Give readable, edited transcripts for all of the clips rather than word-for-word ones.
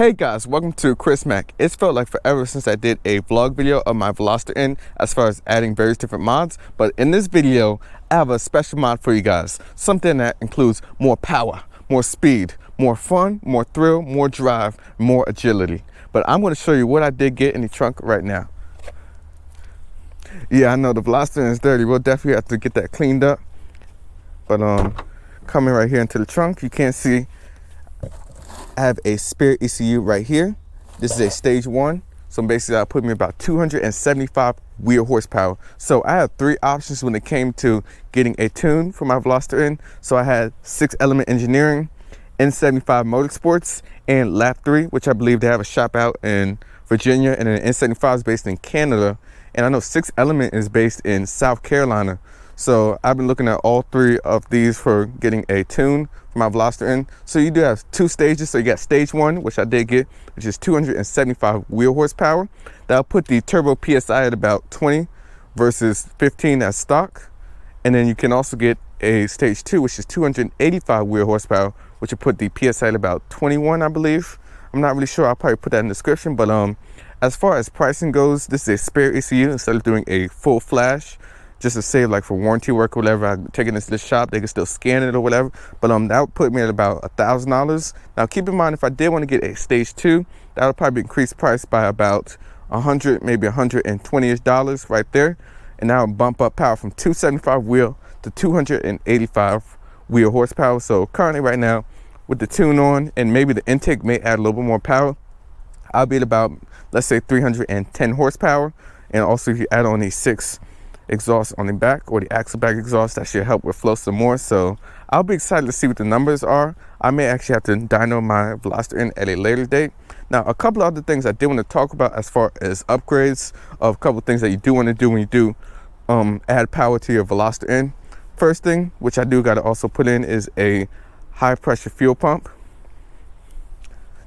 Hey guys, welcome to Chris Mac. It's felt like forever since I did a vlog video of my Veloster N as far as adding various different mods, but in this video I have a special mod for you guys. Something that includes more power, more speed, more fun, more thrill, more drive, more agility. But I'm going to show you what I did get in the trunk right now. Yeah, I know the Veloster N is dirty. We'll definitely have to get that cleaned up. But coming right here into the trunk, you can't see I have a spare ECU right here. This is a stage 1. So basically that put me about 275 wheel horsepower. So I had 3 options when it came to getting a tune for my Veloster N. So I had 6 Element Engineering, N75 Motorsports, and Lap 3, which I believe they have a shop out in Virginia, and then N75 is based in Canada. And I know 6 Element is based in South Carolina. So I've been looking at all 3 of these for getting a tune for my Veloster N. So you do have 2 stages. So you got stage 1, which I did get, which is 275 wheel horsepower. That'll put the turbo PSI at about 20 versus 15 as stock. And then you can also get a stage 2, which is 285 wheel horsepower, which will put the PSI at about 21, I believe. I'm not really sure. I'll probably put that in the description. But as far as pricing goes, this is a spare ECU instead of doing a full flash, just to save like for warranty work or whatever. I'm taking this to the shop, they can still scan it or whatever. But that would put me at about $1,000. Now keep in mind, if I did want to get a stage 2, that would probably increase price by about 100, maybe $120-ish right there. And that would bump up power from 275 wheel to 285 wheel horsepower. So currently right now with the tune on, and maybe the intake may add a little bit more power, I'll be at about, let's say 310 horsepower. And also if you add on these 6 exhaust on the back, or the axle back exhaust, that should help with flow some more. So I'll be excited to see what the numbers are. I may actually have to dyno my Veloster N at a later date. Now a couple of other things I did want to talk about as far as upgrades of a couple of things that you do want to do when you do add power to your Veloster N. First thing, which I do got to also put in, is a high pressure fuel pump.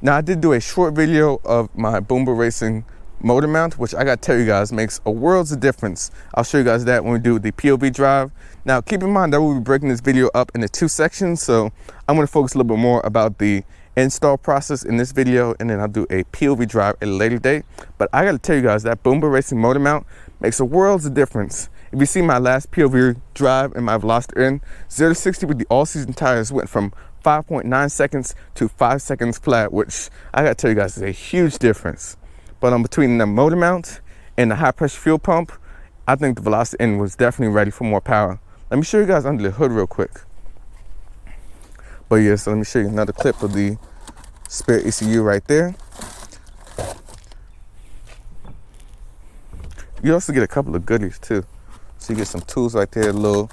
Now I did do a short video of my Boomba Racing motor mount, which I gotta tell you guys makes a world's of difference. I'll show you guys that when we do the POV drive. Now keep in mind that we'll be breaking this video up into 2 sections, so I'm going to focus a little bit more about the install process in this video, and then I'll do a POV drive at a later date. But I gotta tell you guys that Boomba Racing motor mount makes a world's of difference. If you see my last POV drive in my Veloster N, 0 to 60 with the all-season tires went from 5.9 seconds to 5 seconds flat, which I gotta tell you guys is a huge difference. But between the motor mount and the high pressure fuel pump, I think the Veloster N was definitely ready for more power. Let me show you guys under the hood real quick. But yeah, so let me show you another clip of the spare ECU right there. You also get a couple of goodies too. So you get some tools right there, a little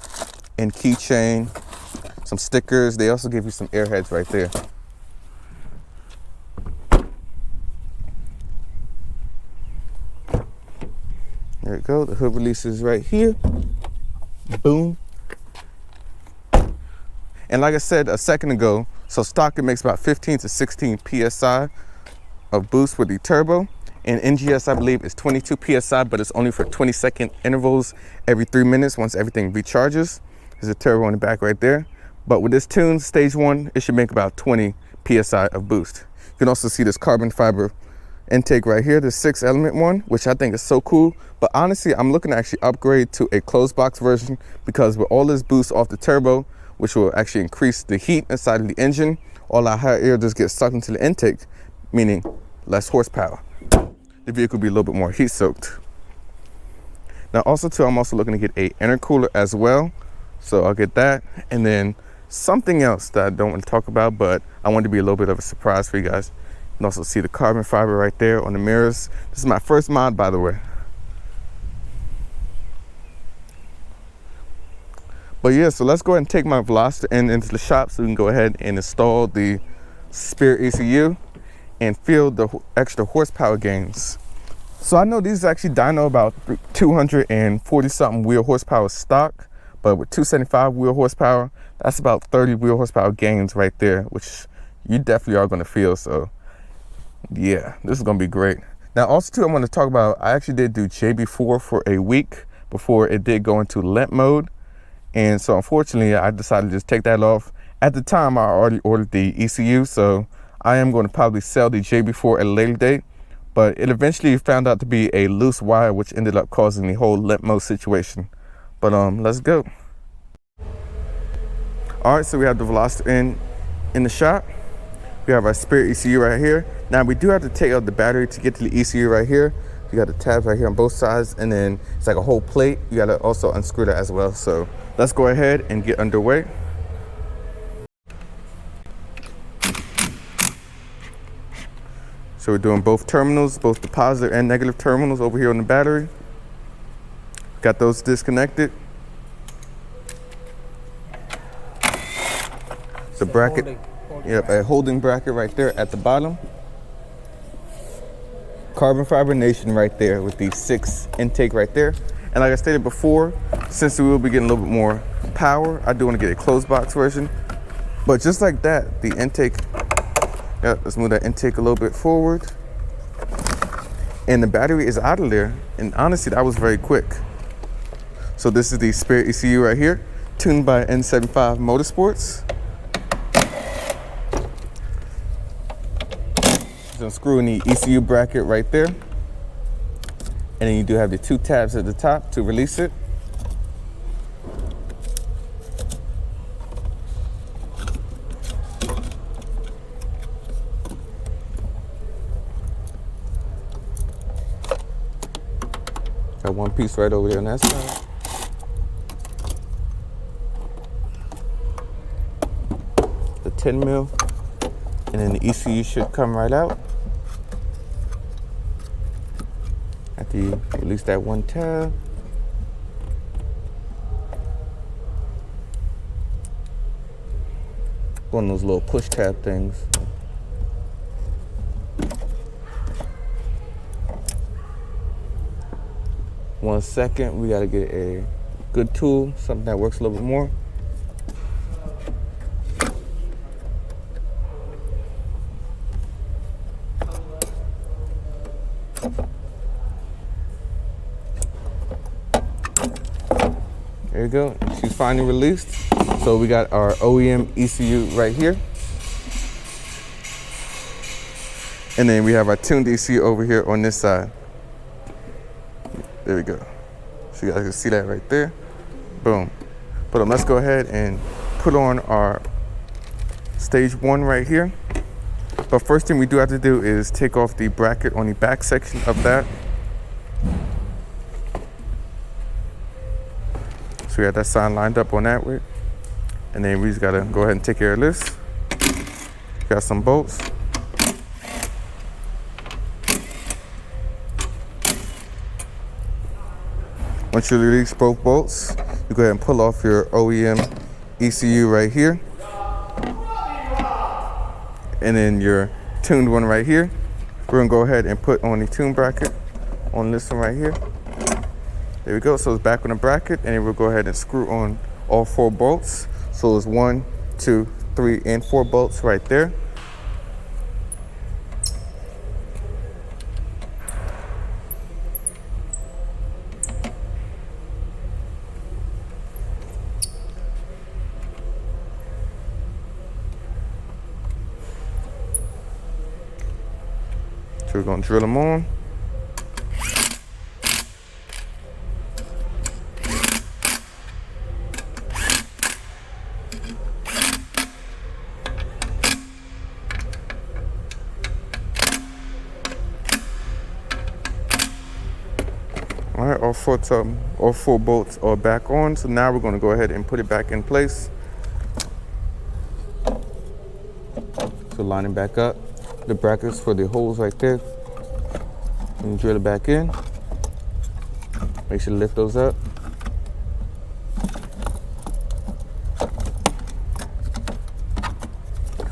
and keychain, some stickers. They also give you some airheads right there. There you go, the hood release is right here. Boom. And like I said a second ago, so stock it makes about 15 to 16 PSI of boost with the turbo. And NGS I believe is 22 PSI, but it's only for 20-second intervals every 3 minutes once everything recharges. There's a turbo on the back right there. But with this tune, stage 1, it should make about 20 PSI of boost. You can also see this carbon fiber intake right here, the 6 Element one, which I think is so cool. But honestly, I'm looking to actually upgrade to a closed box version, because with all this boost off the turbo, which will actually increase the heat inside of the engine, all our hot air just gets sucked into the intake, meaning less horsepower. The vehicle will be a little bit more heat soaked. Now also too, I'm also looking to get a intercooler as well. So I'll get that. And then something else that I don't want to talk about, but I want to be a little bit of a surprise for you guys. You can also see the carbon fiber right there on the mirrors. This is my first mod, by the way. But yeah, so let's go ahead and take my Veloster N into the shop so we can go ahead and install the spare ECU and feel the extra horsepower gains. So I know these actually dyno about 240 something wheel horsepower stock, but with 275 wheel horsepower, that's about 30 wheel horsepower gains right there, which you definitely are gonna feel. So yeah, this is gonna be great. Now also too, I want to talk about, I actually did do JB4 for a week before it did go into limp mode. And so unfortunately, I decided to just take that off. At the time, I already ordered the ECU, so I am going to probably sell the JB4 at a later date, but it eventually found out to be a loose wire, which ended up causing the whole limp mode situation. But let's go. All right, so we have the Veloster N in the shop. We have our spare ECU right here. Now we do have to take out the battery to get to the ECU right here. You got the tabs right here on both sides, and then it's like a whole plate. You got to also unscrew that as well. So let's go ahead and get underway. So we're doing both terminals, both the positive and negative terminals over here on the battery. Got those disconnected. The bracket, yep, a holding bracket right there at the bottom. Carbon fiber nation right there with the 6 intake right there. And like I stated before, since we will be getting a little bit more power, I do want to get a closed box version. But just like that, the intake, yeah, let's move that intake a little bit forward. And the battery is out of there. And honestly, that was very quick. So this is the spare ECU right here, tuned by N75 Motorsports. So unscrewing the ECU bracket right there. And then you do have the 2 tabs at the top to release it. Got one piece right over there on that side. The 10 mil. And then the ECU should come right out. After you release that one tab. One of those little push tab things. One second, we gotta get a good tool, something that works a little bit more. There you go, she's finally released. So we got our OEM ECU right here. And then we have our tuned ECU over here on this side. There we go. So you guys can see that right there. Boom. But let's go ahead and put on our stage 1 right here. But first thing we do have to do is take off the bracket on the back section of that. So we have that sign lined up on that way. And then we just gotta go ahead and take care of this. Got some bolts. Once you release both bolts, you go ahead and pull off your OEM ECU right here. And then your tuned one right here. We're gonna go ahead and put on the tune bracket on this one right here. There we go, so it's back on the bracket, and then we'll go ahead and screw on all 4 bolts. So it's 1, 2, 3, and 4 bolts right there. So we're gonna drill them on. All right, all 4 bolts are back on. So now we're going to go ahead and put it back in place. So lining back up the brackets for the holes right there. And drill it back in. Make sure to lift those up.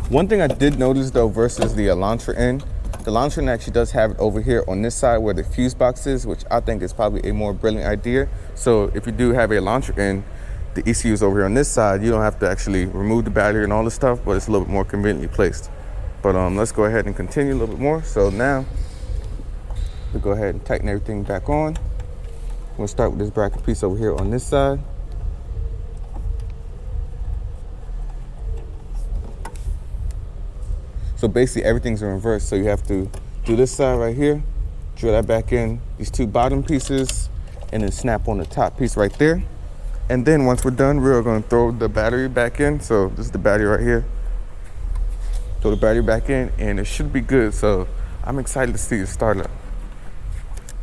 One thing I did notice though versus the Veloster N, the Veloster N actually does have it over here on this side where the fuse box is, which I think is probably a more brilliant idea. So if you do have a Veloster N, the ECU is over here on this side. You don't have to actually remove the battery and all this stuff, but it's a little bit more conveniently placed. But let's go ahead and continue a little bit more. So now we'll go ahead and tighten everything back on. We'll start with this bracket piece over here on this side. So basically everything's in reverse. So you have to do this side right here, drill that back in, these two bottom pieces, and then snap on the top piece right there. And then once we're done, we're gonna throw the battery back in. So this is the battery right here. Throw the battery back in and it should be good. So I'm excited to see it start up.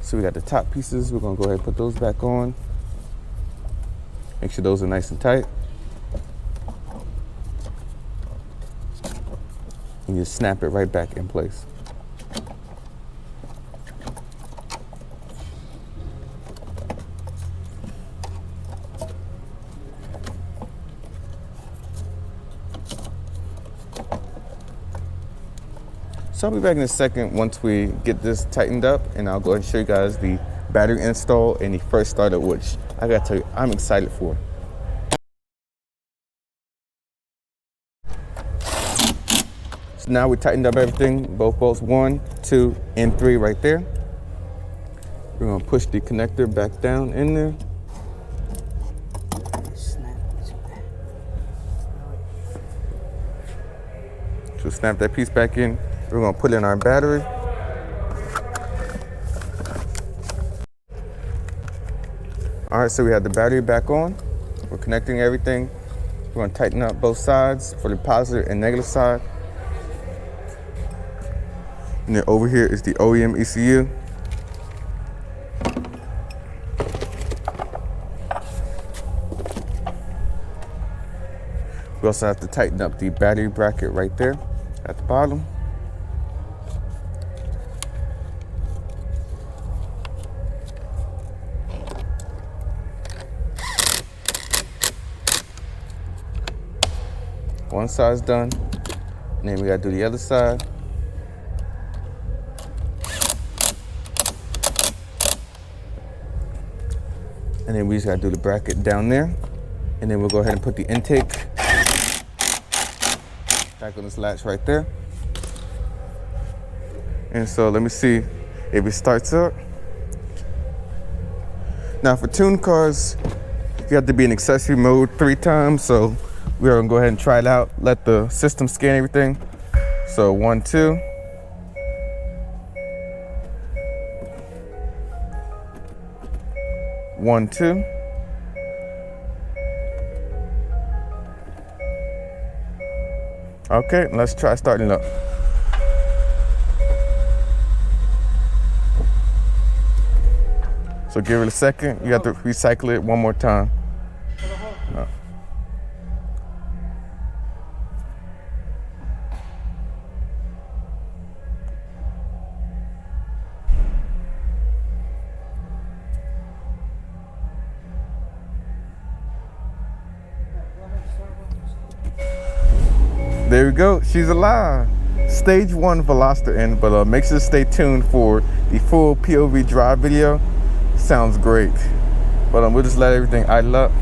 So we got the top pieces. We're gonna go ahead and put those back on. Make sure those are nice and tight. And you snap it right back in place. So I'll be back in a second once we get this tightened up, and I'll go ahead and show you guys the battery install and the first startup, which I gotta tell you, I'm excited for. So now we tightened up everything, both bolts 1, 2, and 3 right there. We're gonna push the connector back down in there. So snap that piece back in. We're gonna put in our battery. All right, so we have the battery back on. We're connecting everything. We're gonna tighten up both sides for the positive and negative side. And then over here is the OEM ECU. We also have to tighten up the battery bracket right there at the bottom. One side's done, and then we gotta do the other side. And then we just gotta do the bracket down there. And then we'll go ahead and put the intake back on this latch right there. And so let me see if it starts up. Now for tuned cars, you have to be in accessory mode 3 times. So we're gonna go ahead and try it out. Let the system scan everything. So 1, 2. One, 2. Okay, let's try starting up. So give it a second. You have to recycle it one more time. There we go, she's alive. Stage 1 Veloster N, but make sure to stay tuned for the full POV drive video. Sounds great. But we'll just let everything idle up.